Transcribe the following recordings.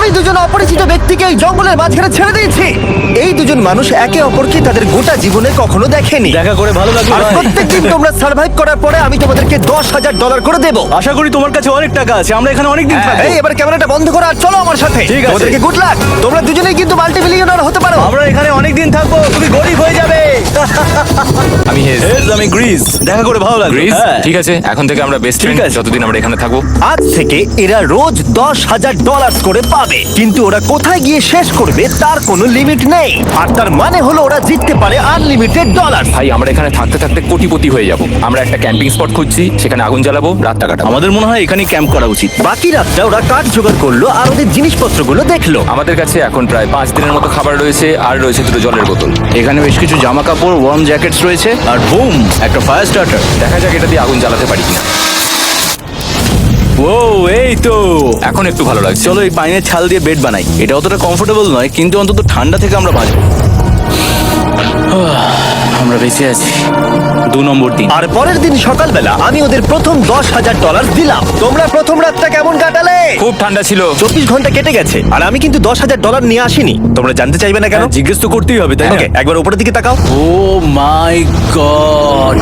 আমি দুজন অপরিচিত ব্যক্তিকে এই জঙ্গলের মাঝখানে ছেড়ে দিয়েছি। এই দুজন মানুষ একে অপরকে তাদের গোটা জীবনে কখনো দেখেনি। দেখা করে ভালো লাগলো আর ভাই। প্রত্যেকদিন তোমরা সার্ভাইভ করার পরে আমি তোমাদেরকে $10,000 করে দেবো। আশা করি তোমার কাছে অনেক টাকা আছে, আমরা এখানে অনেক দিন থাকবো। এই এবার ক্যামেরাটা বন্ধ করো আর চলো আমার সাথে। ঠিক আছে। তোমাদেরকে গুড লাক। তোমরা দুজনেই কিন্তু মাল্টিমিলিয়নার হতে পারো। আমরা এখানে অনেক দিন থাকবো, তুমি গরিব হয়ে যাবে। আমি হেজ। আমি গ্রিস। দেখা করে ভালো লাগলো। গ্রিস হ্যাঁ। ঠিক আছে, এখন থেকে আমরা বেস্ট ঠিক ফ্রেন্ড আছে। যতদিন আমরা এখানে থাকবো। আজ থেকে এরা রোজ $10,000 করে পাবে, কিন্তু ওরা কোথায় গিয়ে শেষ করবে তার কোনো লিমিট নেই। আর তার মানে হলো ওরা জিততে পারে আনলিমিটেড ডলার। ভাই আমরা এখানে থাকতে থাকতে কোটিপতি হয়ে যাব। আমরা একটা ক্যাম্পিং স্পট খুঁজছি, সেখানে আগুন জ্বালাবো, রাতটা কাটাবো। আমাদের মনে হয় এখানে ক্যাম্প করা উচিত। বাকি রাতটা ওরা কাঠ জোগাড় করলো আর ওদের জিনিসপত্রগুলো দেখলো। আমাদের কাছে এখন প্রায় 5 দিনের মতো খাবার রয়েছে, আর রয়েছে 2 জলের বোতল। এখানে বেশ কিছু জামা কাপড়, ওয়ার্ম জ্যাকেটস রয়েছে, আর বুম, একটা ফায়ার স্টার্টার। দেখা যাক এটা দিয়ে আগুন জ্বালাতে পারি কিনা। ও এই তো, এখন একটু ভালো লাগছে। চলো এই পাইনের ছাল দিয়ে বেড বানাই। এটা অতটা কমফোর্টেবল নয়, কিন্তু অন্তত ঠান্ডা থেকে আমরা বাঁচবো। আমরা বেঁচে আছি। 2 নম্বর দিন। আর পরের দিন সকালবেলা আমি ওদের প্রথম $10,000 দিলাম। তোমরা প্রথম রাতটা কেমন কাটালে? খুব ঠান্ডা ছিল। 24 ঘন্টা কেটে গেছে আর আমি কিন্তু $10,000 নিয়ে আসিনি। তোমরা জানতে চাইবে না কেন? হ্যাঁ, জিজ্ঞেস তো করতেই হবে, তাই না? ওকে, একবার উপরের দিকে তাকাও। ও মাই গড।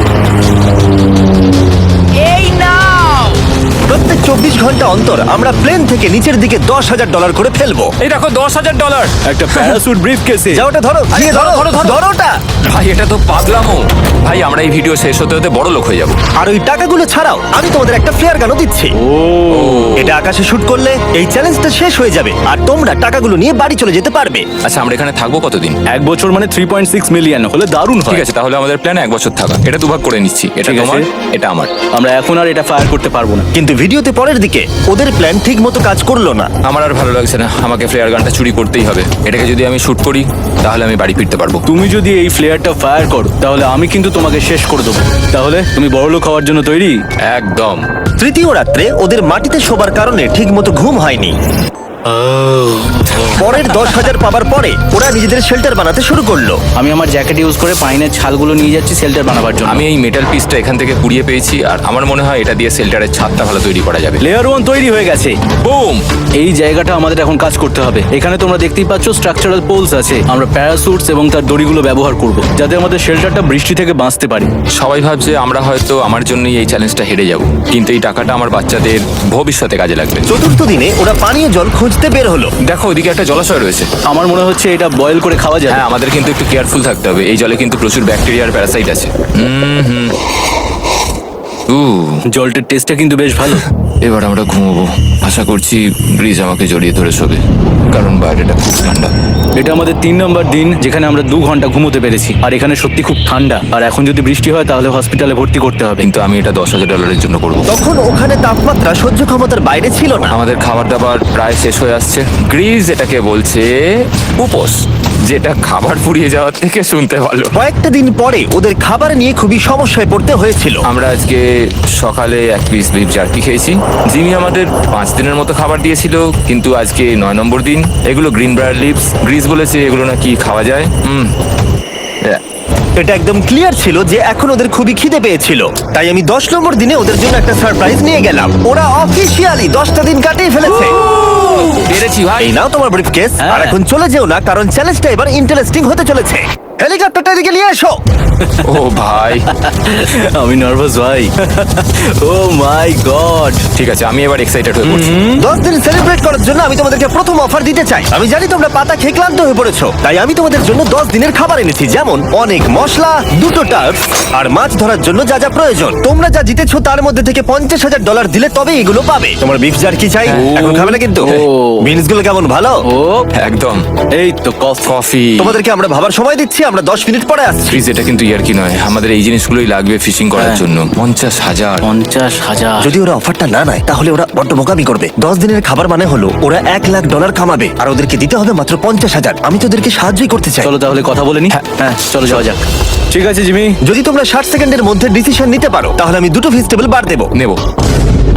প্রত্যেক 24 ঘন্টা অন্তর আমরা প্লেন থেকে নিচের দিকে $10,000 করে ফেলবো। এই দেখো $10,000। একটা প্যারাসুট ব্রিফ কেসে। যাও ওটা ধরো, গিয়ে ধরো, ধরো ওটা। ভাই এটা তো পাগলামো। ভাই আমরা এই ভিডিও শেষ হতে হতে বড় লোক হয়ে যাব। আর ওই টাকাগুলো ছাড়াও আমি তোমাদের একটা ফ্লেয়ার গানও দিচ্ছি। ও এটা আকাশে শুট করলে এই চ্যালেঞ্জটা শেষ হয়ে যাবে আর তোমরা টাকাগুলো নিয়ে বাড়ি চলে যেতে পারবে। আচ্ছা আমরা এখানে থাকবো কতদিন? 1 বছর মানে 3.6 মিলিয়ন হলে দারুণ হয়। ঠিক আছে, তাহলে আমাদের প্ল্যান 1 বছর থাকা। এটা দুভাগ করে নিচ্ছি, এটা ঠিক আছে। তোমার, এটা আমার। আমরা এখন আর এটা ফায়ার করতে পারবো না। কিন্তু ভিডিওতে পরের দিকে ওদের প্ল্যান ঠিক মতো কাজ করলো না। আমার আর ভালো লাগছে না, আমাকে ফ্লেয়ার গানটা চুরি করতেই হবে। এটাকে যদি আমি শুট করি তাহলে আমি বাড়ি ফিরতে পারবো। তুমি যদি এই ফ্লেয়ারটা ফায়ার করো তাহলে আমি কিন্তু তোমাকে শেষ করে দেবো। তাহলে তুমি বড়লোক হওয়ার জন্য তৈরি? একদম। তৃতীয় রাত্রে ওদের মাটিতে শোবার কারণে ঠিক মতো ঘুম হয়নি। পরের 10,000 পাবার পরে ওরা নিজেদের শেল্টার বানাতে শুরু করলো। আমি আমার জ্যাকেট ইউজ করে পাইনের ছালগুলো নিয়ে যাচ্ছি শেল্টার বানাবার জন্য। আমি এই মেটাল পিসটা এখান থেকে কুড়িয়ে পেয়েছি, আর আমার মনে হয় এটা দিয়ে শেল্টারের ছাদটা ভালো তৈরি করা যাবে। লেয়ার 1 তৈরি হয়ে গেছে। বুম! এই জায়গাটা আমাদের এখন কাজ করতে হবে। এখানে তোমরা দেখতেই পাচ্ছ স্ট্রাকচারাল পোলস আছে। আমরা প্যারাসুটস এবং তার দড়িগুলো ব্যবহার করব যাতে আমাদের শেল্টারটা বৃষ্টি থেকে বাঁচতে পারি। সবাই ভাবছে আমরা হয়তো আমার জন্যই এই চ্যালেঞ্জটা হেরে যাব, কিন্তু এই টাকাটা আমার বাচ্চাদের ভবিষ্যতে কাজে লাগবে। চতুর্থ দিনে ওরা পানীয় জল খুঁজতে বের হলো। দেখো ওইদিকে একটা জলাশয় রয়েছে। আমার মনে হচ্ছে এটা বয়েল করে খাওয়া যায়। হ্যাঁ, আমাদের কিন্তু একটু কেয়ারফুল থাকতে হবে। এই জলে কিন্তু প্রচুর ব্যাকটেরিয়া আর প্যারাসাইট আছে। জলটার টেস্টটা কিন্তু বেশ ভালো। এবার আমরা ঘুমোবো। আশা করছি ব্রিজ আমাকে জড়িয়ে ধরে শোবে, কারণ বাইরেটা খুব ঠান্ডা। এটা আমাদের 3 নম্বর দিন যেখানে আমরা 2 ঘন্টা ঘুমোতে পেরেছি। আর এখানে সত্যি খুব ঠান্ডা। আর এখন যদি বৃষ্টি হয় তাহলে হসপিটালে ভর্তি করতে হবে। কিন্তু আমি এটা $10,000 জন্য করব। তখন ওখানে তাপমাত্রা সহ্য ক্ষমতার বাইরে ছিল না। আমাদের খাবার দাবার প্রায় শেষ হয়ে আসছে। গ্রিজ এটাকে বলছে উপোস, যেটা খাবার পুড়িয়ে যাওয়ার থেকে শুনতে ভালো। কয়েকটা দিন পরে ওদের খাবার নিয়ে খুবই সমস্যায় পড়তে হয়েছিল। আমরা আজকে সকালে 1 পিস বিফ জার্কি খেয়েছি। জিমি আমাদের 5 দিনের মতো খাবার দিয়েছিল, কিন্তু আজকে 9 নম্বর দিন। এগুলো গ্রিন ব্রায়ার লিভস। গ্রিজ বলেছে এগুলো নাকি খাওয়া যায়। এটা একদম ক্লিয়ার ছিল যে এখন ওদের খুবই খিদে পেয়েছিল। তাই আমি 10 নম্বর দিনে ওদের জন্য একটা সারপ্রাইজ নিয়ে গেলাম। ওরা অফিসিয়ালি 10টা দিন কাটিয়ে ফেলেছে। পেরেছি ভাই। এই নাও তোমার ব্রিফকেস। হ্যাঁ। আর এখন চলে যেও না, কারণ চ্যালেঞ্জটা এবার ইন্টারেস্টিং হতে চলেছে। হেলিকপ্টারটা এদিকে নিয়ে এসো। ও ভাই, আমি নার্ভাস ভাই। ও মাই গড। ঠিক আছে, আমি এবার এক্সাইটেড হয়ে পড়ছি। 10 দিন সেলিব্রেট করার জন্য আমি তোমাদেরকে প্রথম অফার দিতে চাই। আমি জানি তোমরা পাতা খেয়ে ক্লান্ত হয়ে পড়েছো, তাই আমি তোমাদের জন্য 10 দিনের খাবার এনেছি, যেমন অনেক মশলা, 2টো টার্ফ আর মাছ ধরার জন্য যা যা প্রয়োজন। তোমরা যা জিতেছো তার মধ্যে থেকে $50,000 দিলে তবে এগুলো পাবে। তোমার বিফ জার্কি চাই? এখন খাবে না কিন্তু? ও। বিনস গুলো কেমন ভালো? ও একদম। এই তো কফি। কফি। তোমাদেরকে আমরা ভাবার সময় দিচ্ছি, আমরা 10 মিনিট পরে আসছি। ফ্রিজ, এটা কিন্তু ইয়ার কি নয়। আমাদের এই জিনিসগুলোই লাগবে ফিশিং করার হ্যাঁ। জন্য। 50,000। 50,000। যদি ওরা অফারটা না নেয় তাহলে ওরা বড্ড বোকামি করবে। 10 দিনের খাবার মানে হলো ওরা $1,00,000 কামাবে আর ওদেরকে দিতে হবে মাত্র 50,000। আমি তো ওদেরকে সাহায্যই করতে চাই। চলো তাহলে কথা বলে নি। হ্যাঁ চলো যাওয়া যাক। ঠিক আছে জিমি। যদি তোমরা 60 সেকেন্ডের মধ্যে ডিসিশন নিতে পারো তাহলে আমি 2টো ভেজিটেবল বার দেবো। নেব।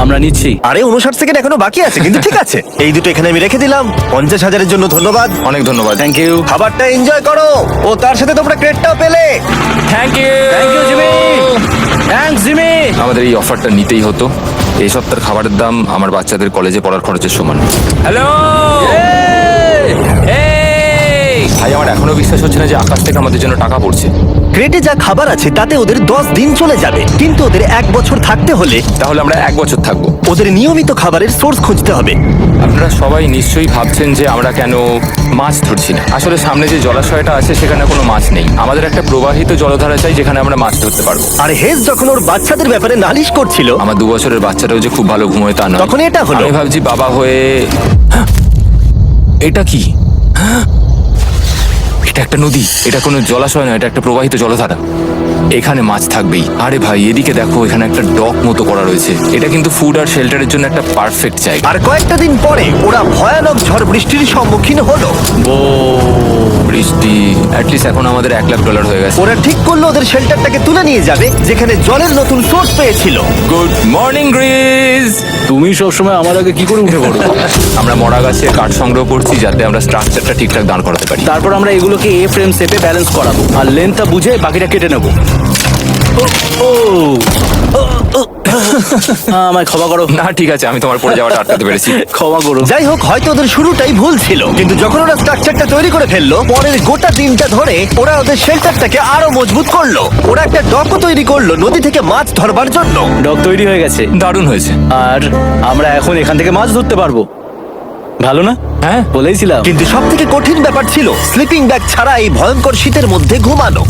আমরা নিচ্ছি। আরে 59 সেকেন্ড এখনো বাকি আছে, কিন্তু ঠিক আছে। এই দুটো এখানে আমি রেখে দিলাম। 50,000-এর জন্য ধন্যবাদ। অনেক ধন্যবাদ। Thank you. খাবারটা এনজয় করো। ও তার সাথে তোমরা ক্রেডটাও পেলে। Thank you. Thank you Jimmy. Thanks Jimmy. আমাদের এই অফারটা নিতেই হতো। এই সপ্তাহের খাবারের দাম আমার বাচ্চাদের কলেজে পড়ার খরচের সমান। হ্যালো। ভাই আমার এখনো বিশ্বাস হচ্ছে না যে আকাশ থেকে আমাদের জন্য টাকা পড়ছে। ক্রেটে যা খাবার আছে তাতে ওদের 10 দিন চলে যাবে, কিন্তু ওদের 1 বছর থাকতে হলে তাহলে আমরা 1 বছর থাকবো। ওদের নিয়মিত খাবারের সোর্স খুঁজতে হবে। আপনারা সবাই নিশ্চয়ই ভাবছেন যে আমরা কেন মাছ ধরছি না। আসলে সামনে যে জলাশয়টা আছে সেখানে কোনো মাছ নেই। আমাদের একটা প্রবাহিত জলধারা চাই যেখানে আমরা মাছ ধরতে পারবো। আর হেজ যখন ওর বাচ্চাদের ব্যাপারে নালিশ করছিল, আমার 2 বছরের বাচ্চাটাও যে খুব ভালো ঘুমোয় তা নয়। তখন এটা হলো। আমি ভাবছি বাবা হয়ে এটা কি? এটা একটা নদী, এটা কোনো জলাশয় নয়, এটা একটা প্রবাহিত জলধারা। এখানে মাছ থাকবেই। আরে ভাই এদিকে দেখো, এখানে একটা ডক মতো করা রয়েছে। এটা কিন্তু ফুড আর শেল্টারের জন্য একটা পারফেক্ট জায়গা। আর কয়েকটা দিন পরে ওরা ভয়ানক ঝড় বৃষ্টির সম্মুখীন হলো। বৃষ্টি অ্যাটলিস্ট এখন আমাদের $1,00,000 হয়ে গেছে। ওরা ঠিক করলো ওদের শেল্টারটাকে তুলে নিয়ে যাবে, যেখানে জলের নতুন সোর্স পেয়েছিল। Good morning Greece. তুমি সবসময় আমার আগে কি করে উঠে পড়ো? আমরা মরা গাছে কাঠ সংগ্রহ করছি যাতে আমরা স্ট্রাকচারটা ঠিকঠাক দাঁড় করাতে পারি। তারপর আমরা এগুলোকে এ ফ্রেম শেপে ব্যালেন্স করাবো আর লেন্থটা বুঝে বাকিটা কেটে নেবো। আমায় ক্ষমা করো। না ঠিক আছে, আমি তোমার পড়ে যাওয়াটা আটকাতে পেরেছি। ক্ষমা করো। যাই হোক, হয়তো ওদের শুরুটাই ভুল ছিল, কিন্তু যখন ওরা স্ট্রাকচারটা তৈরি করে ফেললো, পরের গোটা দিনটা ধরে ওরা ওদের শেল্টারটাকে আরো মজবুত করলো। ওরা একটা ডকও তৈরি করলো নদী থেকে মাছ ধরবার জন্য। ডক তৈরি হয়ে গেছে দারুণ হয়েছে। আর আমরা এখন এখান থেকে মাছ ধরতে পারবো। ভালো না? হ্যাঁ বলেইছিলাম। কিন্তু সব থেকে কঠিন ব্যাপার ছিল স্লিপিং ব্যাগ ছাড়া এই ভয়ঙ্কর শীতের মধ্যে ঘুমানো।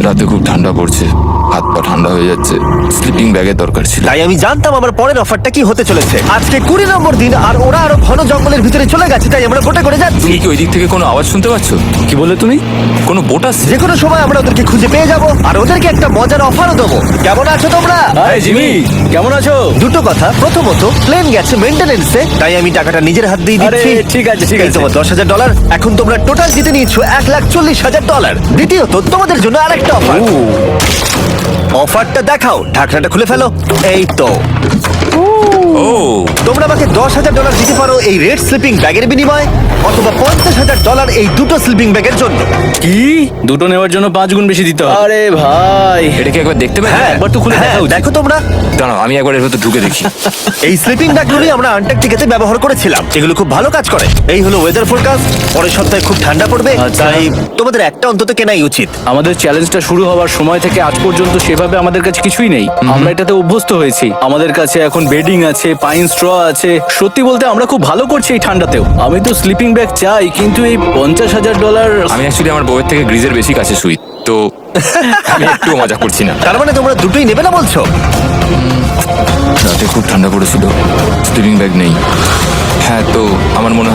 রাতে খুব ঠান্ডা পড়ছে, হাত পা ঠান্ডা হয়ে যাচ্ছে। স্লিপিং ব্যাগের দরকার ছিল। তাই আমি জানতাম আমার পরের অফারটা কি হতে চলেছে। আজকে 20 নম্বর দিন, আর ওরা আরো ঘন জঙ্গলের ভিতরে চলে গেছে, তাই আমরা গোটা করে যাচ্ছি। তুমি কি ওই দিক থেকে কোনো আওয়াজ শুনতে পাচ্ছ? কি বললে তুমি? কোনো বোট আসছে? যে কোনো সময় আমরা ওদেরকে খুঁজে পেয়ে যাব, আর ওদেরকে একটা মজার অফারও দেবো। কেমন আছো তোমরা? হাই জিমি, কেমন আছো? দুটো কথা, প্রথমত প্লেন গেছে মেইনটেনেন্সে, তাই আমি টাকাটা নিজের হাত দিয়ে আরে দিচ্ছি। ঠিক আছে ঠিক এই আছে। তোমার $10,000। এখন তোমরা টোটাল জিতে নিয়েছো $1,40,000। দ্বিতীয়ত তোমাদের জন্য আরেকটা অফার। অফারটা দেখাও, ঢাকনাটা খুলে ফেলো। এই তো ও তোমরা আমাকে $10,000 দিতে পারো এই রেড স্লিপিং ব্যাগের বিনিময়ে, অথবা $50,000 এই দুটো স্লিপিং ব্যাগের জন্য। কি? দুটো নেওয়ার জন্য 5 গুণ বেশি দিতে হবে? আরে ভাই, এটা কি একবার দেখতে পাই? হ্যাঁ, একবার তো খুলে দেখা উচিত। দেখো তোমরা। দাঁড়াও আমি একবার এর ভেতর ঢুকে দেখি। এই স্লিপিং ব্যাগগুলোই আমরা আন্টার্কটিকাতে ব্যবহার করেছিলাম। এগুলো খুব ভালো কাজ করে। এই হলো ওয়েদার ফোরকাস্ট, পরের সপ্তাহে খুব ঠান্ডা পড়বে, আচ্ছা। তাই তোমাদের একটা অন্তত কেনাই উচিত। আমাদের চ্যালেঞ্জটা শুরু হওয়ার সময় থেকে আজ পর্যন্ত সেভাবে আমাদের কাছে কিছুই নেই। আমরা এটাতে অভ্যস্ত হয়েছি। আমাদের কাছে এখন বেডিং আছে, পাইন স্ট্র আছে। সত্যি বলতে আমরা খুব ভালো করছি এই ঠান্ডাতেও। আমি তো স্লিপিং ব্যাগ চাই, কিন্তু এই $50,000। আমি অ্যাকচুয়ালি আমার বউয়ের থেকে গ্রিজের বেশি কাছে শুই, তো আমি একটু মজা করছি না। তার মানে তোমরা দুটোই নেবে না বলছো? রাতে খুব ঠান্ডা পড়েছিল, স্লিপিং ব্যাগ নেই। হ্যাঁ, তো আমার মনে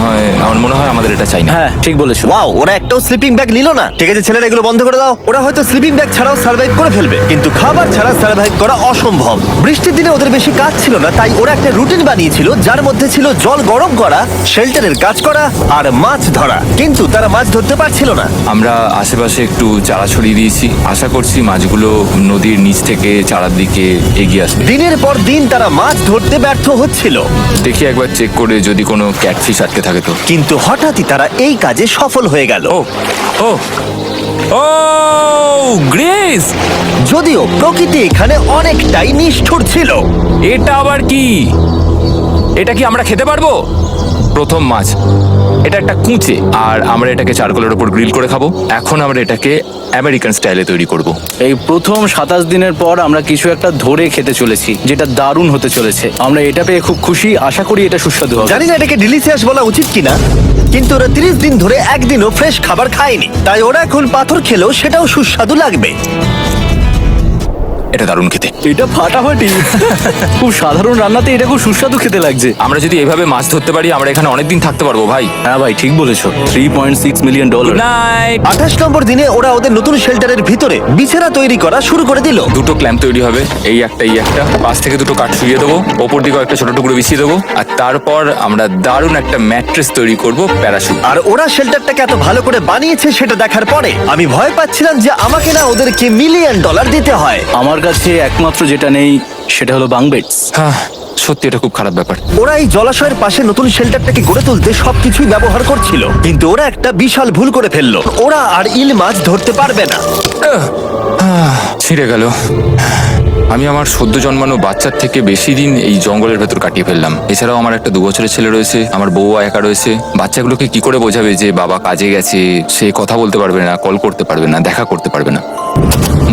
হয় আমাদের এটা চাই না। হ্যাঁ ঠিক বলেছো। ওয়াও, ওরা একটাও স্লিপিং ব্যাগ নিল না। ঠিক আছে ছেলেরা, এগুলো বন্ধ করে দাও। ওরা হয়তো স্লিপিং ব্যাগ ছাড়াও সার্ভাইভ করে ফেলবে, কিন্তু খাবার ছাড়া সার্ভাইভ করা অসম্ভব। বৃষ্টির দিনে ওদের বেশি কাজ ছিল না, তাই ওরা একটা রুটিন বানিয়েছিল যার মধ্যে ছিল জল গরম করা, শেল্টারের কাজ করা আর মাছ ধরা। কিন্তু তারা মাছ ধরতে পারছিল না। আমরা আশেপাশে একটু চারা ছড়িয়ে দিয়েছি, আশা করছি মাছগুলো নদীর নিচ থেকে চারার দিকে এগিয়ে আসবে। দিনের পর দিন তারা মাছ ধরতে ব্যর্থ হচ্ছিল, দেখি একবার চেক করে যদি কোনো ক্যাটফিশ আটকে থাকে তো। কিন্তু হঠাৎই তারা এই কাজে সফল হয়ে গেল। ও ও ও গ্রেস, যদিও প্রকৃতি এখানে অনেকটাই নিষ্ঠুর ছিল। এটা আবার কি? এটা কি আমরা খেতে পারবো? প্রথম মাছ। এটা একটা কুঁচে, আর আমরা এটাকে চারকোলের উপর গ্রিল করে খাবো। এখন আমরা এটাকে আমেরিকান স্টাইলে তৈরি করব। এই প্রথম 27 দিনের পর আমরা কিছু একটা ধরে খেতে চলেছি, যেটা দারুণ হতে চলেছে। আমরা এটা পেয়ে খুব খুশি, আশা করি এটা সুস্বাদু হবে। জানি না এটাকে ডিলিশিয়াস বলা উচিত কিনা, কিন্তু ওরা 30 দিন ধরে একদিনও ফ্রেশ খাবার খায়নি, তাই ওরা এখন পাথর খেলেও সেটাও সুস্বাদু লাগবে। এটা দারুণ খেতে। এটা ফাটাফাটি। খুব সাধারণ রান্নাতে এটা খুব সুস্বাদু খেতে লাগছে। আমরা যদি এভাবে মাছ ধরতে পারি আমরা এখানে অনেকদিন থাকতে পারবো ভাই। হ্যাঁ ভাই ঠিক বলেছো। $3.6 মিলিয়ন। নাইট। 28 নম্বর দিনে ওরা ওদের নতুন শেল্টারের ভিতরে বিছানা তৈরি করা শুরু করে দিল। দুটো ক্ল্যাম্প তৈরি হবে, এই একটা, পাশ থেকে দুটো কাঠ শুয়ে দেবো, ওপর দিকে একটা ছোট টুকরো বিছিয়ে দেবো, আর তারপর আমরা দারুণ একটা ম্যাট্রেস তৈরি করব, প্যারাশুট। আর ওরা শেল্টারটাকে এত ভালো করে বানিয়েছে সেটা দেখার পরে আমি ভয় পাচ্ছিলাম যে আমাকে না ওদেরকে $1,000,000 দিতে হয়। আমার কাছে একমাত্র যেটা নেই সেটা হলো বাং বেডস। হ্যাঁ, সত্যি এটা খুব খারাপ ব্যাপার। ওরা এই জলাশয়ের পাশে নতুন শেল্টারটাকে গড়ে তুলতে সবকিছুই ব্যবহার করছিল, কিন্তু ওরা একটা বিশাল ভুল করে ফেললো। ওরা আর ইল মাছ ধরতে পারবে না। ছিঁড়ে গেল। আমি আমার সদ্য জন্মানো বাচ্চার থেকে বেশি দিন এই জঙ্গলের ভেতর কাটিয়ে ফেললাম। এছাড়াও আমার একটা 2 বছরের ছেলে রয়েছে, আমার বউ একা রয়েছে। বাচ্চাগুলোকে কি করে বোঝাবে যে বাবা কাজে গেছে, সে কথা বলতে পারবে না, কল করতে পারবে না, দেখা করতে পারবে না।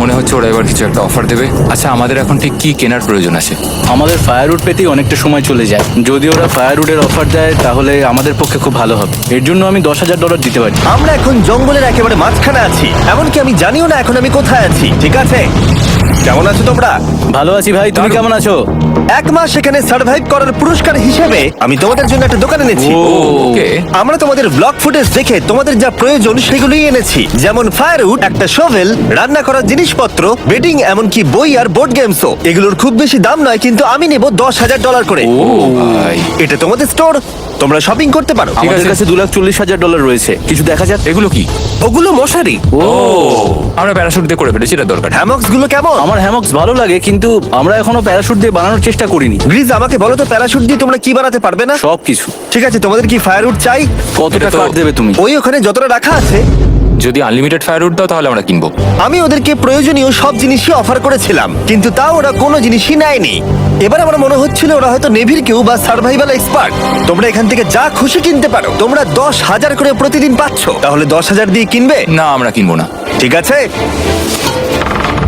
মনে হচ্ছে ওরা এবার কিছু একটা অফার দেবে। আচ্ছা, আমাদের এখন ঠিক কি কেনার প্রয়োজন আছে? আমাদের ফায়ারউড পেতেই অনেকটা সময় চলে যায়। যদি ওরা ফায়ারউডের অফার দেয় তাহলে আমাদের পক্ষে খুব ভালো হবে। এর জন্য আমি $10,000 দিতে পারি। আমরা এখন জঙ্গলের একেবারে মাঝখানে আছি, এমনকি আমি জানিও না এখন আমি কোথায় আছি। ঠিক আছে, কেমন আছো তোমরা? ভালো আছি ভাই, তুমি কেমন আছো? 1 মাস এখানে সার্ভাইভ করার পুরস্কার হিসেবে আমি তোমাদের জন্য একটা দোকান এনেছি। ওকে। আমরা তোমাদের ব্লগ ফুটেজ দেখে তোমাদের যা প্রয়োজন সেগুলোই এনেছি, যেমন ফায়ারউড, একটা শোভেল, রান্না করার জিনিসপত্র, বেডিং, এমনকি বই আর বোর্ড গেমসও। এগুলোর খুব বেশি দাম নয়, কিন্তু আমি নেব $10,000 করে। ও ভাই, এটা তোমাদের স্টোর, তোমরা শপিং করতে পারো। ঠিক আমাদের আছে। কাছে $2,40,000 রয়েছে, কিছু দেখা যাক। এগুলো কি? ওগুলো মশারি। ও, আমরা প্যারাশুট দিয়ে করে ফেলেছি, এটা দরকার। হ্যামক্স গুলো কেমন? আমার হ্যামক্স ভালো লাগে, কিন্তু আমরা এখনো প্যারাশুট দিয়ে বানানোর চেষ্টা করিনি। গ্রিজ, আমাকে বলো তো প্যারাশুট দিয়ে তোমরা কি বানাতে পারবে না? সবকিছু। ঠিক আছে, তোমাদের কি ফায়ারউড চাই? কতটা এটা তো- কাঠ দেবে তুমি? ওই ওখানে যতটা রাখা আছে। যদি আনলিমিটেড ফায়ারউড দাও তাহলে আমরা কিনবো। আমি ওদেরকে প্রয়োজনীয় সব জিনিসই অফার করেছিলাম, কিন্তু তাও ওরা কোনো জিনিসই নেয়নি। এবার আমার মনে হচ্ছিল ওরা হয়তো নেভির কেউ বা সার্ভাইভাল এক্সপার্ট। তোমরা এখান থেকে যা খুশি কিনতে পারো। তোমরা 10,000 করে প্রতিদিন পাচ্ছ, তাহলে 10,000 দিয়ে কিনবে? না, আমরা কিনবো না। ঠিক আছে।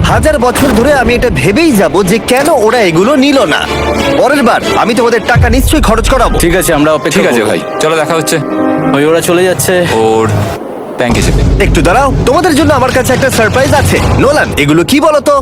1000 বছর ধরে আমি এটা ভেবেই যাব যে কেন ওরা এগুলো নিল না। পরের বার আমি তোমাদের টাকা নিশ্চয়ই খরচ করাবো। ঠিক আছে, আমরা অপেক্ষা ঠিক আছে করব। ভাই, চলো দেখা হচ্ছে। ওই ওরা চলে যাচ্ছে। ওর ব্যাংকে যাবে। একটু দাঁড়াও, তোমাদের জন্য আমার কাছে একটা সারপ্রাইজ আছে। নোলান, এগুলো কি বলো তো?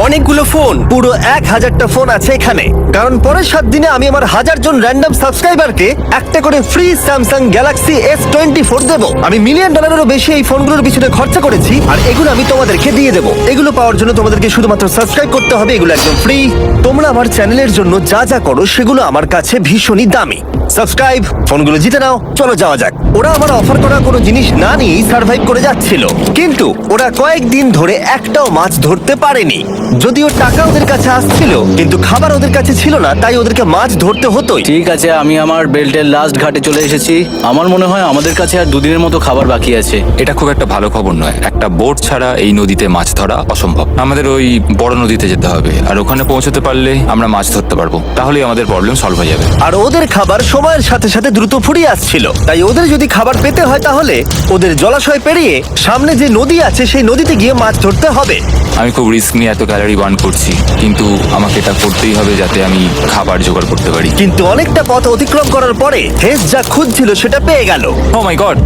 অনেকগুলো ফোন, পুরো 1000টা ফোন আছে এখানে। কারণ পরের 7 দিনে আমি আমার 1000 জন র্যান্ডম সাবস্ক্রাইবারকে একটা করে ফ্রি স্যামসাং গ্যালাক্সি S24 দেবো। আমি $1 মিলিয়নেরও বেশি এই ফোনগুলোর পিছনে খরচা করেছি, আর এগুলো আমি তোমাদেরকে দিয়ে দেবো। এগুলো পাওয়ার জন্য তোমাদেরকে শুধুমাত্র সাবস্ক্রাইব করতে হবে, এগুলো একদম ফ্রি। তোমরা আমার চ্যানেলের জন্য যা যা করো সেগুলো আমার কাছে ভীষণই দামি। সাবস্ক্রাইব, ফোনগুলো জিতে নাও। চলো যাওয়া যাক। ওরা আমার অফার করা কোনো জিনিস না নিয়েই সার্ভাইভ করে যাচ্ছিল, কিন্তু ওরা কয়েকদিন ধরে একটাও মাছ ধরতে পারেনি। যদিও টাকা ওদের কাছে আসছিল, কিন্তু খাবার ওদের কাছে ছিল না, তাই ওদেরকে মাছ ধরতে হতোই। ঠিক আছে, আমি আমার বেল্টের লাস্ট ঘাটে চলে এসেছি। আমার মনে হয় আমাদের কাছে আর 2 দিনের মতো খাবার বাকি আছে। এটা খুব একটা ভালো খবর নয়। একটা বোট ছাড়া এই নদীতে মাছ ধরা অসম্ভব। আমাদের ওই বড় নদীতে যেতে হবে, আর ওখানে পৌঁছতে পারলে আমরা মাছ ধরতে পারবো। তাহলেই আমাদের প্রবলেম সলভ হয়ে যাবে। আর ওদের খাবার সময়ের সাথে সাথে দ্রুত ফুরিয়ে আসছিল, তাই ওদের যদি খাবার পেতে হয় তাহলে ওদের জলাশয় পেরিয়ে সামনে যে নদী আছে সেই নদীতে গিয়ে মাছ ধরতে হবে। আমি খুব রিস্ক নিয়ে এত ক্যালোরি বার্ন করছি, কিন্তু আমাকে এটা করতেই হবে যাতে আমি খাবার জোগাড় করতে পারি। কিন্তু অনেকটা পথ অতিক্রম করার পরে হেস যা খুঁজছিল সেটা পেয়ে গেল। ও মাই গড,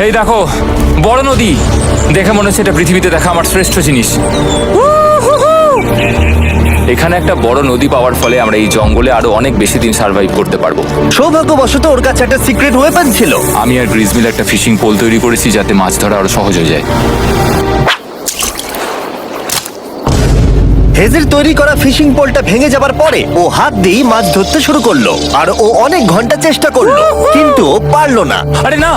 এই দেখো বড় নদী। দেখে মনে হচ্ছে এটা পৃথিবীতে দেখা আমার শ্রেষ্ঠ জিনিস। এখানে একটা বড় নদী পাওয়ার ফলে আমরা এই জঙ্গলে আরো অনেক বেশি দিন সার্ভাইভ করতে পারবো। সৌভাগ্যবশত ওর কাছে একটা সিক্রেট ওয়েপন ছিল। আমি আর গ্রিজ মিল একটা ফিশিং পোল তৈরি করেছি যাতে মাছ ধরা আরো সহজ হয়ে যায়। হেজের তৈরি করা ফিশিং পোলটা ভেঙে যাবার পরে ও হাত দিয়ে মাছ ধরতে শুরু করলো, আর ও অনেক ঘন্টা চেষ্টা করলো, কিন্তু ও পারলো না। আরে না,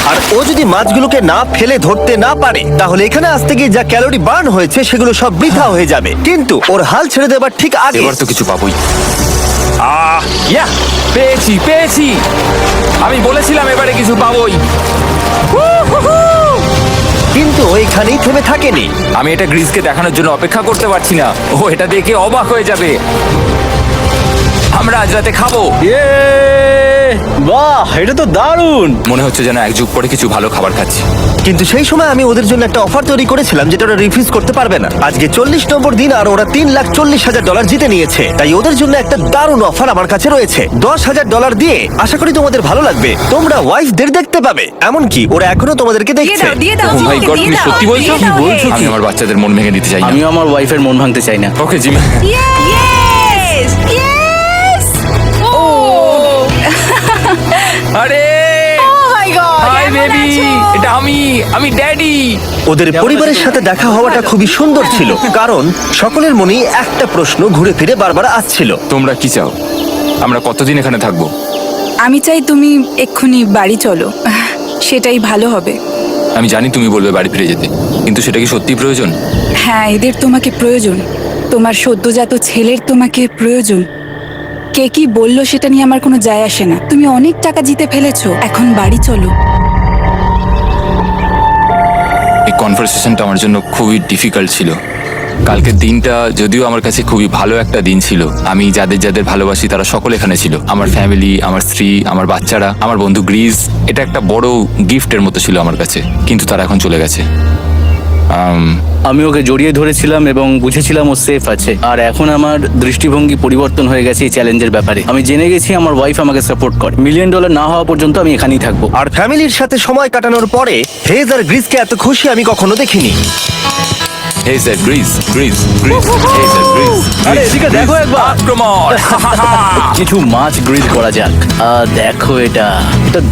আর ও যদি মাছগুলোকে না ফেলে ধরতে না পারে তাহলে এখানে আসতে গিয়ে যা ক্যালোরি বার্ন হয়েছে সেগুলো সব বৃথা হয়ে যাবে। কিন্তু ওর হাল ছেড়ে দেবার ঠিক আগে এবার তো কিছু পাবোই। ইয়া, পেয়েছি পেয়েছি। আমি বলেছিলাম এবারে কিছু পাবোই। কিন্তু ও এখানেই থেমে থাকেনি। আমি এটা গ্রিজকে দেখানোর জন্য অপেক্ষা করতে পারছি না। ও এটা দেখে অবাক হয়ে যাবে। আমরা আজ রাতে খাবো। ইয়ে, বাহ, এটা তো দারুণ। মনে হচ্ছে যেন 1 যুগ পরে কিছু ভালো খাবার খাচ্ছি। কিন্তু সেই সময় আমি ওদের জন্য একটা অফার তৈরি করেছিলাম যেটা ওরা রিফিউজ করতে পারবে না। আজকে 40 নম্বর দিন আর ওরা $3,40,000 জিতে নিয়েছে, তাই ওদের জন্য একটা দারুণ অফার আমার কাছে রয়েছে। $10,000 দিয়ে আশা করি তোমাদের ভালো লাগবে। তোমরা ওয়াইফদের দেখতে পাবে, এমনকি ওরা এখনো তোমাদেরকে দেখছে। দিয়ে দাও Oh my God, তুমি সত্যি বলছো? দিয়ে দাও, বলছো? আমি আমার বাচ্চাদের মন ভেঙে দিতে চাই না। আমি আমার ওয়াইফের মন ভাঙতে চাই না। Okay Jimmy, Yes! Yes! Oh! আরে Oh my God! হাই কেমন বেবি, আছো? এটা আমি ড্যাডি। ওদের পরিবারের সাথে দেখা হওয়াটা খুবই সুন্দর ছিল, কারণ সকলের মনেই একটা প্রশ্ন ঘুরে ফিরে বারবার আসছিল। তোমরা কি চাও? আমরা কতদিন এখানে থাকবো? আমি চাই তুমি এক্ষুনি বাড়ি চলো, সেটাই ভালো হবে। আমি জানি তুমি বলবে বাড়ি ফিরে যেতে, কিন্তু সেটা কি সত্যি প্রয়োজন? হ্যাঁ, এদের তোমাকে প্রয়োজন। তোমার সদ্যজাত ছেলের তোমাকে প্রয়োজন। কে কি বললো সেটা নিয়ে আমার কোনো যায় আসে না। তুমি অনেক টাকা জিতে ফেলেছো, এখন বাড়ি চলো। এই কনভারসেশনটা আমার জন্য খুবই ডিফিকাল্ট ছিল। কালকের দিনটা যদিও আমার কাছে খুবই ভালো একটা দিন ছিল। আমি যাদের যাদের ভালোবাসি তারা সকলে এখানে ছিল, আমার ফ্যামিলি, আমার স্ত্রী, আমার বাচ্চারা, আমার বন্ধু গ্রিস। এটা একটা বড় গিফটের মতো ছিল আমার কাছে, কিন্তু তারা এখন চলে গেছে। আমি ওকে জড়িয়ে ধরেছিলাম এবং বুঝেছিলাম ও সেফ আছে। আর এখন আমার দৃষ্টিভঙ্গি পরিবর্তন হয়ে গেছে এই চ্যালেঞ্জের ব্যাপারে। আমি জেনে গেছি আমার ওয়াইফ আমাকে সাপোর্ট করে। $1 মিলিয়ন না হওয়া পর্যন্ত আমি এখানেই থাকবো। আর ফ্যামিলির সাথে সময় কাটানোর পরে হেজ আর গ্রিসকে এত খুশি আমি কখনো দেখিনি। Hey sir, Greece, Greece, Greece, hey sir, Greece. আরে এদিকে দেখো একবার। আক্রমণ! কিছু মাছ গ্রিল করা যাক। দেখো এটা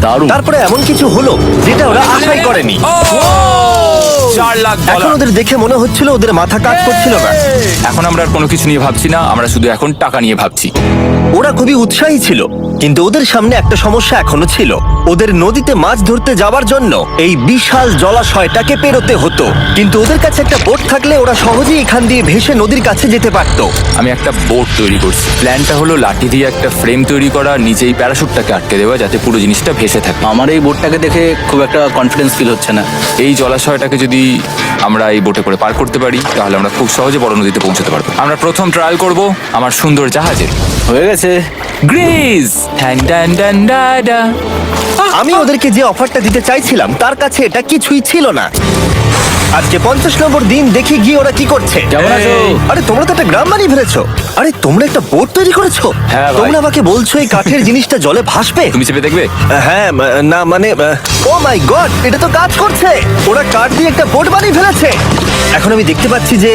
দারুণ। তারপরে এমন কিছু হলো যেটা ওরা আশাই করেনি। $4 লাখ। এখন ওদের দেখে মনে হচ্ছিল ওদের মাথা কাজ করছিল না। এখন আমরা আর কোনো কিছু নিয়ে ভাবছি না, আমরা শুধু এখন টাকা নিয়ে ভাবছি। ওরা খুবই উৎসাহী ছিল, কিন্তু ওদের সামনে একটা সমস্যা এখনো ছিল। ওদের নদীতে মাছ ধরতে যাওয়ার জন্য এই বিশাল জলাশয়টাকে পেরোতে হতো, কিন্তু ওদের কাছে একটা বোট থাকলে ওরা সহজেই এখান দিয়ে ভেসে নদীর কাছে যেতে পারতো। আমি একটা বোট তৈরি করছি। প্ল্যানটা হলো লাঠি দিয়ে একটা ফ্রেম তৈরি করা, নিচেই প্যারাশুটটাকে আটকে দেওয়া, যাতে পুরো জিনিসটা ভেসে থাকে। আমার এই বোটটাকে দেখে খুব একটা কনফিডেন্স ফিল হচ্ছে না। এই জলাশয়টাকে যদি আমরা এই বোটে করে পার করতে পারি তাহলে আমরা খুব সহজে বড় নদীতে পৌঁছতে পারবো। আমরা প্রথম ট্রায়াল করব আমার সুন্দর জাহাজে। হয়ে গেছে। গ্রিস! আমি ওদেরকে যে অফারটা দিতে চাইছিলাম তার কাছে এটা কিছুই ছিল না। আজকে 50 নম্বর দিন, দেখি গিয়ে ওরা কি করছে। কেমন আছো? আরে তোমরা তো একটা গ্রাম বানিয়ে ফেলেছো। আরে তোমরা একটা বোট তৈরি করেছো? হ্যাঁ ভাই। তোমরা আমাকে বলছো এই কাঠের জিনিসটা জলে ভাসবে? তুমি চেপে দেখবে? হ্যাঁ, না মানে ও মাই গড, এটা তো কাজ করছে। ওরা কাঠ দিয়ে একটা বোট বানিয়ে ফেলেছে। এখন আমি দেখতে পাচ্ছি যে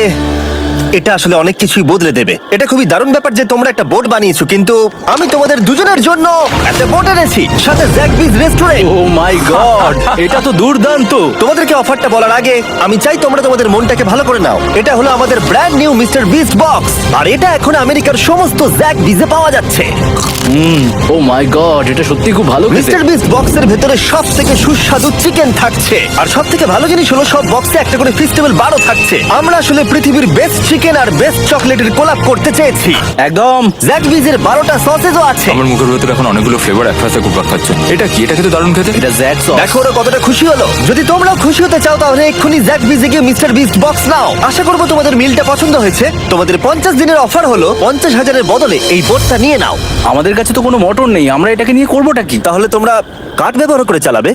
এটা আসলে অনেক কিছুই বদলে দেবে। এটা খুবই দারুণ ব্যাপার যে তোমরা একটা বোট বানিয়েছো, কিন্তু আমি তোমাদের দুজনের জন্য একটা বোট এনেছি, সাথে জ্যাক বিজ রেস্টুরেন্ট। ও মাই গড, এটা তো দুর্দান্ত। তোমাদেরকে অফারটা বলার আগে আমি চাই তোমরা তোমাদের মনটাকে ভালো করে নাও। এটা হলো আমাদের brand new Mister Beast box, আর এটা এখন আমেরিকার সমস্ত জ্যাক বিজে পাওয়া যাচ্ছে। ও মাই গড, এটা সত্যি খুব ভালো খেতে। মিস্টার বিস্ট বক্সের ভেতরে সব থেকে সুস্বাদু চিকেন থাকছে, আর সব থেকে ভালো জিনিস হলো সব বক্সে একটা করে ফেস্টিভ্যাল বারও থাকছে। আমরা আসলে পৃথিবীর বেস্ট চিকেন আর বেস্ট চকলেটের কোলাপ করতে চেয়েছি। একদম। জ্যাক বিজের 12টা সসেজও আছে। আমার মুখের ভেতরে এখন অনেকগুলো ফ্লেভার একসাথে ঘুরপাক খাচ্ছে। এটা কি? এটা খেতে দারুণ খেতে। এটা জ্যাক সস। দেখো ওরা কতটা খুশি হলো। যদি তোমরাও খুশি হতে চাও তাহলে এক্ষুনি জ্যাক বিজে গিয়ে মিস্টার বিস্ট বক্স নাও। আশা করবো তোমাদের মিলটা পছন্দ হয়েছে। তোমাদের 50 দিনের অফার হলো 50,000-এর বদলে এই বোটটা নিয়ে নাও। আমাদের কাছে তো কোনো মোটর নেই, আমরা এটাকে নিয়ে করবোটা কি? তাহলে তোমরা কাঠ ব্যবহার করে চালাবে?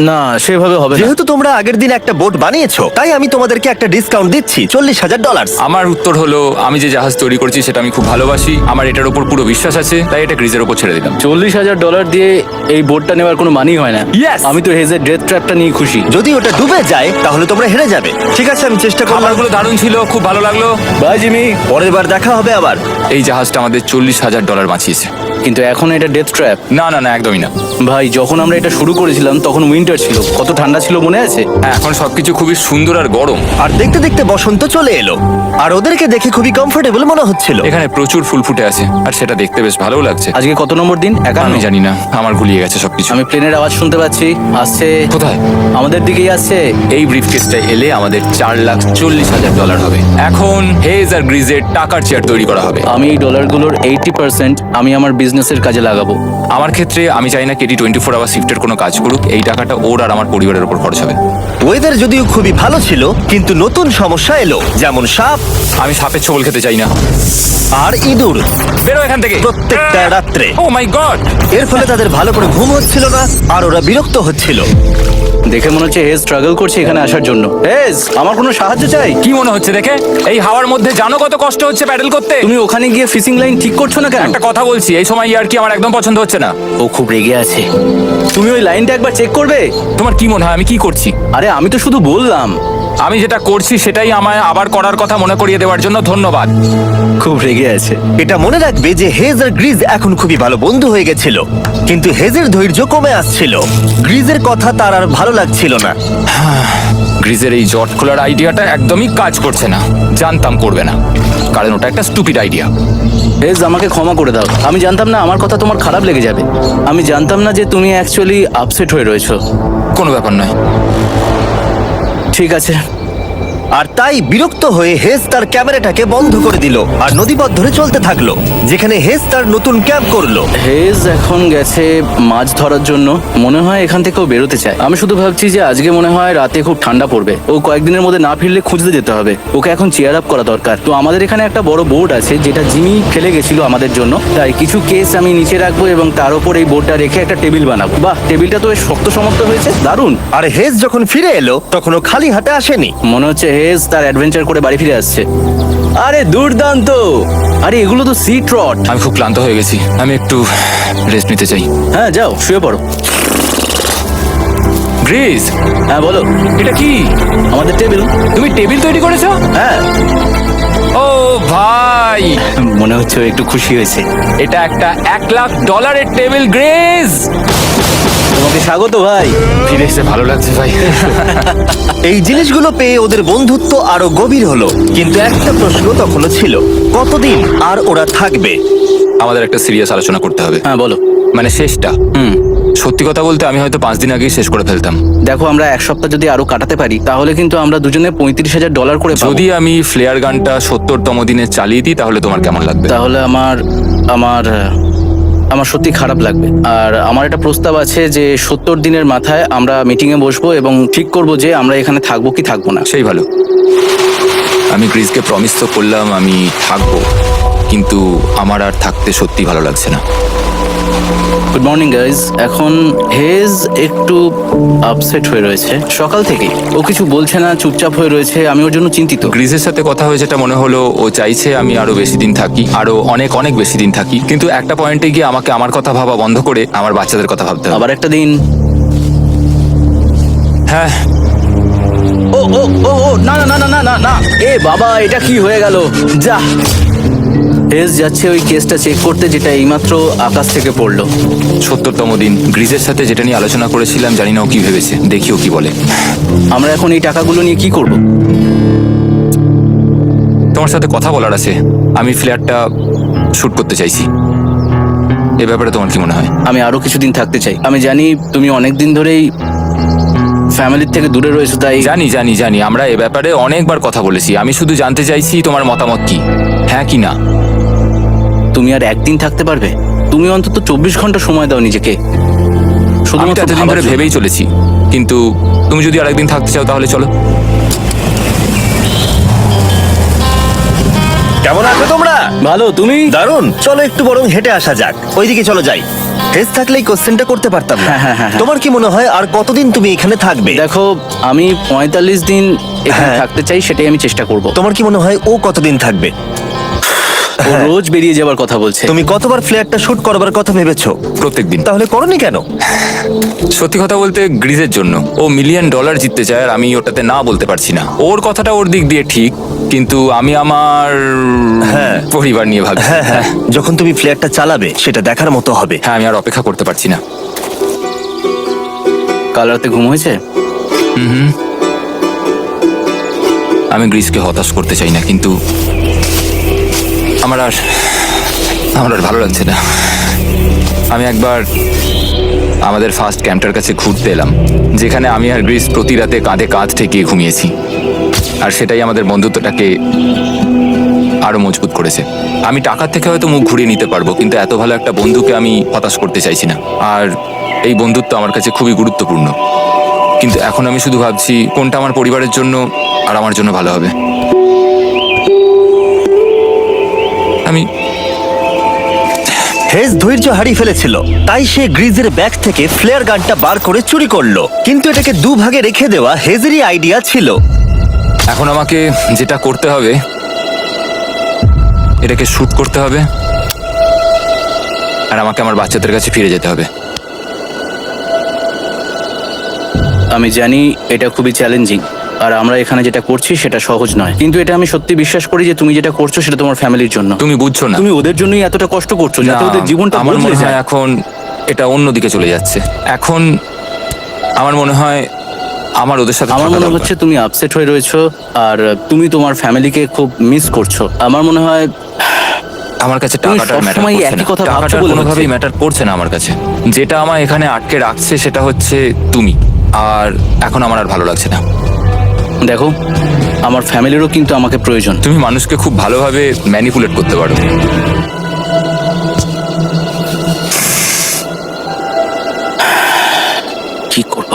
না, সেভাবে হবে না। যেহেতু তোমরা আগের দিন একটা বোট বানিয়েছো, তাই আমি তোমাদেরকে একটা ডিসকাউন্ট দিচ্ছি, $40,000। আমার উত্তর হলো আমি যে জাহাজ তৈরি করছি সেটা আমি খুব ভালোবাসি, আমার এটার উপর পুরো বিশ্বাস আছে, তাই এটা গ্রিজের উপর ছেড়ে দিলাম। $40,000 দিয়ে এই বোটটা নেওয়ার কোনো মানেই হয় না। Yes! আমি তো হেজের ডেথ ট্র্যাপটা নিয়ে খুশি। যদি ওটা ডুবে যায় তাহলে তোমরা হেরে যাবে। ঠিক আছে, আমি চেষ্টা করলাম। খাবারগুলো দারুণ ছিল, খুব ভালো লাগলো। Bye Jimmy. পরের বার দেখা হবে আবার। এই জাহাজটা আমাদের $40,000 বাঁচিয়েছে। কিন্তু এখন এটা ডেথ ট্র্যাপ। না না না, একদমই না। ভাই, যখন আমরা এটা শুরু করেছিলাম তখন উইন্টার ছিল, কত ঠান্ডা ছিল মনে আছে? হ্যাঁ, এখন সবকিছু খুবই সুন্দর আর গরম। আর দেখতে দেখতে বসন্ত চলে এলো, আর ওদেরকে দেখে খুবই কমফোর্টেবল মনে হচ্ছিল। এখানে প্রচুর ফুল ফুটে আছে আর সেটা দেখতে বেশ ভালো লাগছে। আজকে কত নম্বর দিন? 51। আমি জানি না, আমার গুলিয়ে গেছে সবকিছু। আমি প্লেনের আওয়াজ শুনতে পাচ্ছি, আসছে। কোথায়? আমাদের দিকেই আসছে। এই ব্রিফকেসটা এলে আমাদের $4,40,000 হবে। এখন হেজ আর গ্রিজের টাকার চেয়ার তৈরি করা হবে। আমি এই ডলারগুলোর 80% আমি আমার বিজনেসের কাজে লাগাবো। আমার ক্ষেত্রে আমি চাই না কেটি 24 আওয়ার শিফটের কোনো কাজ করুক। এই টাকাটা ওর আর আমার পরিবারের উপর খরচ হবে। ওয়েদার যদিও খুবই ভালো ছিল, কিন্তু নতুন সমস্যা এলো, যেমন সাপ আমি সাপের ছোবল খেতে চাই না। আর ইঁদুর বেরো এখান থেকে প্রত্যেকটা রাত্রে। ও মাই গড! এর ফলে তাদের ভালো করে ঘুম হচ্ছিল না, আর ওরা বিরক্ত হচ্ছিল। দেখে মনে হচ্ছে হেজ স্ট্রাগল করছে এখানে আসার জন্য। হেজ, আমার কোনো সাহায্য চাই? কি মনে হচ্ছে দেখে? এই হাওয়ার মধ্যে জানো কত কষ্ট হচ্ছে প্যাডেল করতে? তুমি ওখানে গিয়ে ফিশিং লাইন ঠিক করছো না কেন? একটা কথা বলছি, এই সময় আর কি আমার একদম পছন্দ হচ্ছে না। ও খুব রেগে আছে। তুমি ওই লাইনটা একবার চেক করবে? তোমার কি মনে হয় আমি কি করছি? আরে আমি তো শুধু বললাম। আমি যেটা করছি সেটাই আমায় আবার করার কথা মনে করিয়ে দেওয়ার জন্য ধন্যবাদ। খুব রেগে আছে। এটা মনে রাখবে যে হেজ আর গ্রিজ এখন খুবই ভালো বন্ধু হয়ে গেছিল, কিন্তু হেজের ধৈর্য কমে আসছিল। গ্রিজের কথা তার আর ভালো লাগছিল না। গ্রিজের এই জট খোলার আইডিয়াটা একদমই কাজ করছে না। জানতাম করবে না, কারণ ওটা একটা স্টুপিড আইডিয়া। হেজ, আমাকে ক্ষমা করে দাও। আমি জানতাম না আমার কথা তোমার খারাপ লেগে যাবে। আমি জানতাম না যে তুমি অ্যাকচুয়ালি আপসেট হয়ে রয়েছো। কোনো ব্যাপার নয়। ঠিক আছে, আর তাই বিরক্ত হয়ে হেজ তার ক্যামেরাটাকে বন্ধ করে দিল আর নদীপথ ধরে চলতে থাকলো, যেখানে হেজ তার নতুন ক্যাম্প করলো। হেজ এখন গেছে মাছ ধরার জন্য, মনে হয় এখান থেকেও বেরোতে চায়। আমি শুধু ভাবছি যে আজকে মনে হয় রাতে খুব ঠান্ডা পড়বে, ও কয়েকদিনের মধ্যে না ফিরলে খুঁজতে যেতে হবে। ওকে এখন চেয়ার আপ করা দরকার। তো আমাদের এখানে একটা বড় বোর্ড আছে যেটা জিমি ফেলে গেছিল আমাদের জন্য, তাই কিছু কেস আমি নিচে রাখবো এবং তার উপর এই বোর্ডটা রেখে একটা টেবিল বানাবো। বাহ, টেবিলটা তো বেশ শক্ত সমর্থ হয়েছে, দারুণ। আর হেজ যখন ফিরে এলো তখন ও খালি হাতে আসেনি। মনে হচ্ছে হেজ তার অ্যাডভেঞ্চার করে বাড়ি ফিরে আসছে। আরে দুর্দান্ত! আরে এগুলো তো সি ট্রট। আমি খুব ক্লান্ত হয়ে গেছি, আমি একটু রেস্ট নিতে চাই। হ্যাঁ যাও শুয়ে পড়ো। গ্রিস, হ্যাঁ বলো। এটা কি? আমাদের টেবিল। তুমি টেবিল তৈরি করেছো? হ্যাঁ, ও ভাই, মনে হচ্ছে ও একটু খুশি হয়েছে। এটা একটা $1,00,000 টেবিল। গ্রিস, তোমাকে স্বাগত ভাই। ফিরে এসে ভালো লাগছে ভাই। এই জিনিসগুলো পেয়ে ওদের বন্ধুত্ব আরো গভীর হলো, কিন্তু একটা প্রশ্ন তখনও ছিল, কতদিন আর ওরা থাকবে? আমাদের একটা সিরিয়াস আলোচনা করতে হবে, হ্যাঁ বলো। মানে শেষটা। সত্যি কথা বলতে আমি হয়তো 5 দিন আগেই শেষ করে ফেলতাম। দেখো, আমরা এক সপ্তাহ যদি আরো কাটাতে পারি তাহলে কিন্তু আমরা দুজনে $35,000 করে পাবো। যদি আমি ফ্লেয়ার গানটা 70তম দিনে চালিয়ে দিই তাহলে তোমার কেমন লাগবে? তাহলে আমার সত্যি খারাপ লাগবে। আর আমার একটা প্রস্তাব আছে যে 70 দিনের মাথায় আমরা মিটিং এ বসবো এবং ঠিক করব যে আমরা এখানে থাকবো কি থাকবো না। সেই ভালো। আমি গ্রিসকে প্রমিস তো করলাম আমি থাকবো, কিন্তু আমার আর থাকতে সত্যি ভালো লাগছে না। Good morning guys. এখন হেজ একটু আপসেট হয়ে রয়েছে সকাল থেকেই। ও কিছু বলছে না, চুপচাপ হয়ে রয়েছে। আমি ওর জন্য চিন্তিত। গ্রিসের সাথে কথা হয়ে যেটা মনে হলো, ও চাইছে আমি আরো বেশি দিন থাকি, আরো অনেক অনেক বেশি দিন থাকি। কিন্তু একটা পয়েন্টে গিয়ে আমাকে আমার কথা ভাবা বন্ধ করে আমার বাচ্চাদের কথা ভাবতে হবে। আবার একটা দিন। হ্যাঁ, ও ও ও ও না না না না না না না, এ বাবা, এটা কি হয়ে গেল? যা, হেজ যাচ্ছে ওই কেসটা চেক করতে যেটা এইমাত্র আকাশ থেকে পড়লো। 70তম দিন। গ্রিসের সাথে যেটা নিয়ে আলোচনা করেছিলাম, জানি না ও কি ভেবেছে, দেখি ও কি বলে। আমরা এখন এই টাকাগুলো নিয়ে কি করব? তোমার সাথে কথা বলার আছে। আমি ফ্ল্যাটটা শুট করতে চাইছি। এ ব্যাপারে তোমার কি মনে হয়? আমি আরো কিছুদিন থাকতে চাই। আমি জানি তুমি অনেক দিন ধরেই ফ্যামিলির থেকে দূরে রয়েছো, তাই জানি জানি জানি, আমরা এ ব্যাপারে অনেকবার কথা বলেছি। আমি শুধু জানতে চাইছি তোমার মতামত কি, হ্যাঁ কি না। তুমি আর একদিন থাকতে পারবে? তুমি অন্তত 24 ঘন্টা সময় দাও নিজেকে। আমি তো শুধুমাত্র এতদিন ভাবার ধরে জন্য। ভেবেই চলেছি, কিন্তু তুমি যদি আরেকদিন থাকতে চাও তাহলে চলো। কেমন আছো তোমরা? ভালো, তুমি? দারুণ। চলো একটু বরং হেঁটে আসা যাক, ওইদিকে চলো যাই। হেজ থাকলে এই কোশ্চেনটা করতে পারতাম না। হ্যাঁ, হ্যাঁ, হ্যাঁ। তোমার কি মনে হয় আর কতদিন তুমি এখানে থাকবে? দেখো, আমি 45 দিন এখানে হ্যাঁ। থাকতে চাই, সেটাই আমি চেষ্টা করব। তোমার কি মনে হয় ও কতদিন থাকবে? ও রোজ বেরিয়ে যাওয়ার কথা বলছে। তুমি কতবার ফ্ল্যাটটা শুট করবার কথা ভেবেছো? প্রত্যেকদিন। তাহলে করনি কেন? সত্যি কথা বলতে গ্রিজের জন্য। ও $1,000,000 জিততে চায় আর আমি ওটাতে না বলতে পারছি না। ওর কথাটা ওর দিক দিয়ে ঠিক, কিন্তু আমি আমার হ্যাঁ। পরিবার নিয়ে ভাবছি। হ্যাঁ হ্যাঁ, যখন তুমি ফ্ল্যাটটা চালাবে সেটা দেখার মতো হবে। হ্যাঁ, আমি আর অপেক্ষা করতে পারছি না। কাল রাতে ঘুম হয়েছে? আমি গ্রিসকে হতাশ করতে চাই না, কিন্তু আমার আর ভালো লাগছে না। আমি একবার আমাদের ফার্স্ট ক্যাম্পটার কাছে ঘুরতে এলাম, যেখানে আমি আর গ্রিস প্রতি রাতে কাঁধে কাঁধ ঠেকিয়ে ঘুমিয়েছি, আর সেটাই আমাদের বন্ধুত্বটাকে আরো মজবুত করেছে। আমি টাকার থেকে হয়তো মুখ ঘুরিয়ে নিতে পারবো, কিন্তু এত ভালো একটা বন্ধুকে আমি হতাশ করতে চাইছি না। আর এই বন্ধুত্ব আমার কাছে খুবই গুরুত্বপূর্ণ। কিন্তু এখন আমি শুধু ভাবছি কোনটা আমার পরিবারের জন্য আর আমার জন্য ভালো হবে। আমি হেজ ধৈর্য হারিয়ে ফেলেছিল, তাই সে গ্রিজের ব্যাগ থেকে ফ্লেয়ার গানটা বার করে চুরি করলো। কিন্তু এটাকে দুভাগে রেখে দেওয়া হেজেরই আইডিয়া ছিল। এখন আমাকে যেটা করতে হবে, এটাকে শুট করতে হবে, আর আমাকে আমার বাচ্চাদের কাছে ফিরে যেতে হবে। আমি জানি এটা খুবই চ্যালেঞ্জিং, আর আমরা এখানে যেটা করছি সেটা সহজ নয়, কিন্তু এটা আমি সত্যি বিশ্বাস করি যে তুমি যেটা করছো সেটা তোমার ফ্যামিলির জন্য। তুমি বুঝছো না, তুমি ওদের জন্যই এতটা কষ্ট করছো যাতে ওদের জীবনটা আমার বদলে মনে হয় যায়। এখন এটা অন্যদিকে চলে যাচ্ছে। এখন আমার মনে হয় আমার ওদের সাথে আমার থাকা মনে দরকার। হচ্ছে তুমি আপসেট হয়ে রয়েছো আর তুমি তোমার ফ্যামিলিকে খুব মিস করছো। আমার মনে হয় আমার কাছে তুমি টাকাটা ম্যাটার সবসময় করছে একই না। কথা ভাবছো টাকাটা বলে কোনোভাবেই হচ্ছে। ম্যাটার করছে না আমার কাছে। যেটা আমায় এখানে আটকে রাখছে সেটা হচ্ছে তুমি, আর এখন আমার আর ভালো লাগছে না। দেখো, আমার ফ্যামিলিরও কিন্তু আমাকে প্রয়োজন। তুমি মানুষকে খুব ভালোভাবে ম্যানিপুলেট করতে পারো। কি করব?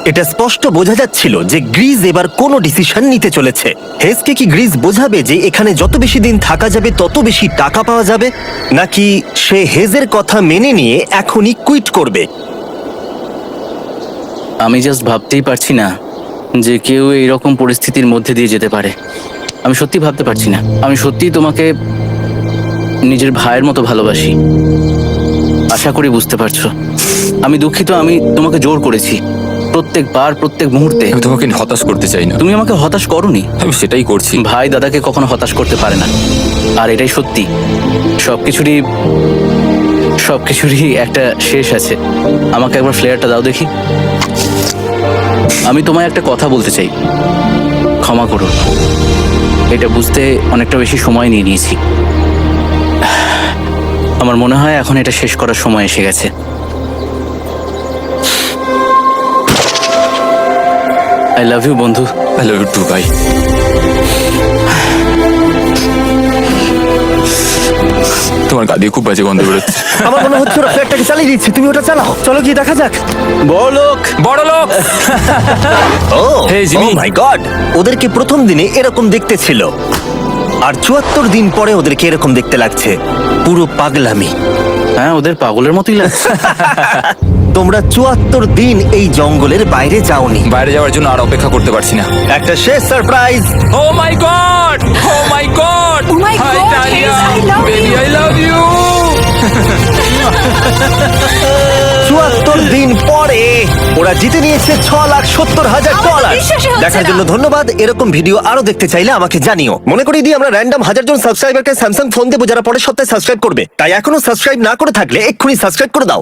এটা স্পষ্ট বোঝা যাচ্ছিল যে গ্রিজ এবার কোনো ডিসিশন নিতে চলেছে। হেজকে কি গ্রিজ বোঝাবে যে এখানে যত বেশি দিন থাকা যাবে তত বেশি টাকা পাওয়া যাবে, নাকি সে হেজের কথা মেনে নিয়ে এখনই কুইট করবে? আমি জাস্ট ভাবতেই পারছি না যে কেউ এইরকম পরিস্থিতির মধ্যে দিয়ে যেতে পারে। আমি সত্যি ভাবতে পারছি না। আমি সত্যিই তোমাকে নিজের ভাইয়ের মতো ভালোবাসি। আশা করি বুঝতে পারছো। আমি দুঃখিত, আমি তোমাকে জোর করেছি প্রত্যেকবার, প্রত্যেক মুহূর্তে। আমি তোমাকে হতাশ করতে চাই না, তুমি আমাকে হতাশ করোনি। আমি সেটাই করছি। ভাই দাদাকে কখনো হতাশ করতে পারে না, আর এটাই সত্যি। সবকিছুরই একটা শেষ আছে। আমাকে একবার ফ্লেয়ারটা দাও দেখি। আমি তোমায় একটা কথা বলতে চাই, ক্ষমা করো। এটা বুঝতে অনেকটা বেশি সময় নিয়ে নিয়েছি। আমার মনে হয় এখন এটা শেষ করার সময় এসে গেছে। আই লাভ ইউ বন্ধু। আই লাভ ইউ টু ভাই। তোমার গা দিয়ে খুব বাজে গন্ধ বেরোচ্ছে। আমার মনে হচ্ছে ওরা ফ্ল্যাটটাকে চালিয়ে দিচ্ছে, তুমি ওটা চালাও। চলো গিয়ে দেখা যাক। বড়লোক। বড় লোক। ও Hey, Jimmy. মাই গড, ওদেরকে প্রথম দিনে এরকম দেখতে ছিল, আর ৭৪ দিন পরে ওদেরকে এরকম দেখতে লাগছে। পুরো পাগলামি। হ্যাঁ, ওদের পাগলের মতোই লাগছে। তোমরা ৭৪ দিন এই জঙ্গলের বাইরে যাওনি। বাইরে যাওয়ার জন্য আর অপেক্ষা করতে পারছি না। একটা শেষ surprise. Oh my God, oh my God, Oh my God, Hayes, I love baby you. I love you. ৭৪ দিন পরে ওরা জিতে নিয়েছে $৬,৭০,০০০। আমার তো বিশ্বাসই হচ্ছে দেখার না। জন্য ধন্যবাদ। এরকম ভিডিও আরো দেখতে চাইলে আমাকে জানিও। মনে করিয়ে দিই, আমরা র্যান্ডম 1000 জন সাবস্ক্রাইবারকে স্যামসাং ফোন দেবো যারা পরের সপ্তাহে সাবস্ক্রাইব করবে। তাই এখনো সাবস্ক্রাইব না করে থাকলে এক্ষুনি সাবস্ক্রাইব করে দাও।